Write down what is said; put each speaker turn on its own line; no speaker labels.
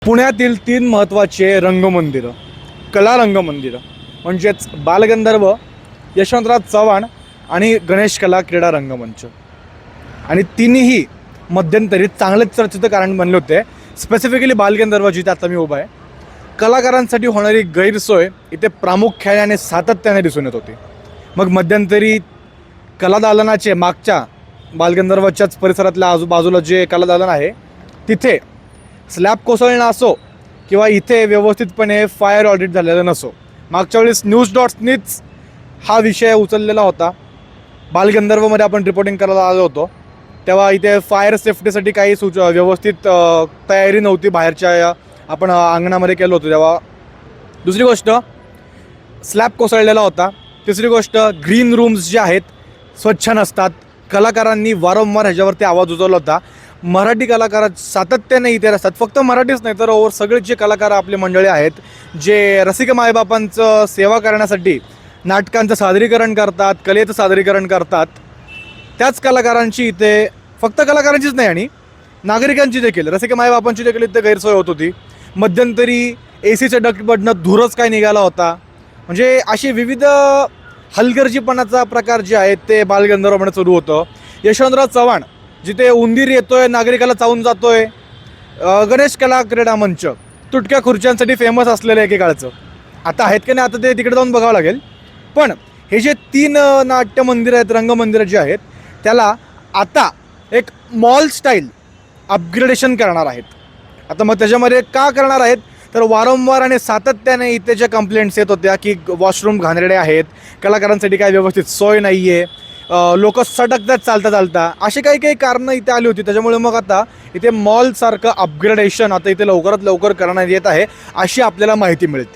पुण्यातील 3 महत्त्वाचे रंगमंदिरं, कला रंगमंदिरं म्हणजेच बालगंधर्व, यशवंतराव चव्हाण आणि गणेश कला क्रीडा रंगमंच. आणि तिन्ही मध्यंतरी चांगलेच चर्चेचं कारण बनले होते. स्पेसिफिकली बालगंधर्व जिथे आता मी उभा आहे, कलाकारांसाठी होणारी गैरसोय इथे प्रामुख्याने आणि सातत्याने दिसून येत होती. मग मध्यंतरी कलादालनाचे मागच्या बालगंधर्वच्याच परिसरातल्या आजूबाजूला जे कलादालन आहे तिथे स्लॅब कोसळणं असो किंवा इथे व्यवस्थितपणे फायर ऑडिट झालेलं नसो, मागच्या वेळेस न्यूज.नीच हा विषय उचललेला होता. बालगंधर्वमध्ये आपण रिपोर्टिंग करायला आलो होतो तेव्हा इथे फायर सेफ्टीसाठी काही व्यवस्थित तयारी नव्हती. बाहेरच्या आपण अंगणामध्ये केलं होतं तेव्हा. दुसरी गोष्ट, स्लॅब कोसळलेला होता. तिसरी गोष्ट, ग्रीन रूम्स जे आहेत स्वच्छ नसतात. कलाकारांनी वारंवार ह्याच्यावरती आवाज उचलला होता. मराठी कलाकार सातत्याने इथे असतात. फक्त मराठीच नाही तर ओव्हर सगळे जे कलाकार आपले मंडळी आहेत जे रसिक मायबापांचं सेवा करण्यासाठी नाटकांचं सादरीकरण करतात, कलेचं सादरीकरण करतात, त्याच कलाकारांची इथे, फक्त कलाकारांचीच नाही आणि नागरिकांची देखील, रसिक मायबापांची देखील इथे गैरसोय होत होती. मध्यंतरी AC च्या डक्टमधनं धूरच काय निघाला होता. म्हणजे अशी विविध हलगर्जीपणाचा प्रकार जे आहेत ते बालगंधर्वमध्ये सुरू होतं. यशवंतराव चव्हाण जिथे उंदीर येतोय, नागरिकाला चावून जातोय. गणेश कला क्रीडा मंच तुटक्या खुर्च्यांसाठी फेमस असलेलं एकेकाळचं, आता आहेत की नाही आता ते तिकडे जाऊन बघावं लागेल. पण हे जे 3 नाट्य मंदिरं आहेत, रंगमंदिरं जे आहेत, त्याला आता एक मॉल स्टाईल अपग्रेडेशन करणार आहेत. आता मग त्याच्यामध्ये का करणार आहेत तर वारंवार आणि सातत्याने इथे ज्या कंप्लेंट्स येत होत्या की वॉशरूम घाणेरडे आहेत, कलाकारांसाठी काय व्यवस्थित सोय नाही आहे, लोक सटकतात चालता चालता, असे काही काही कारणं इथे आली होती. त्याच्यामुळे मग आता इथे मॉलसारखं अपग्रेडेशन आता इथे लवकरात लवकर करण्यात येत आहे अशी आपल्याला माहिती मिळते.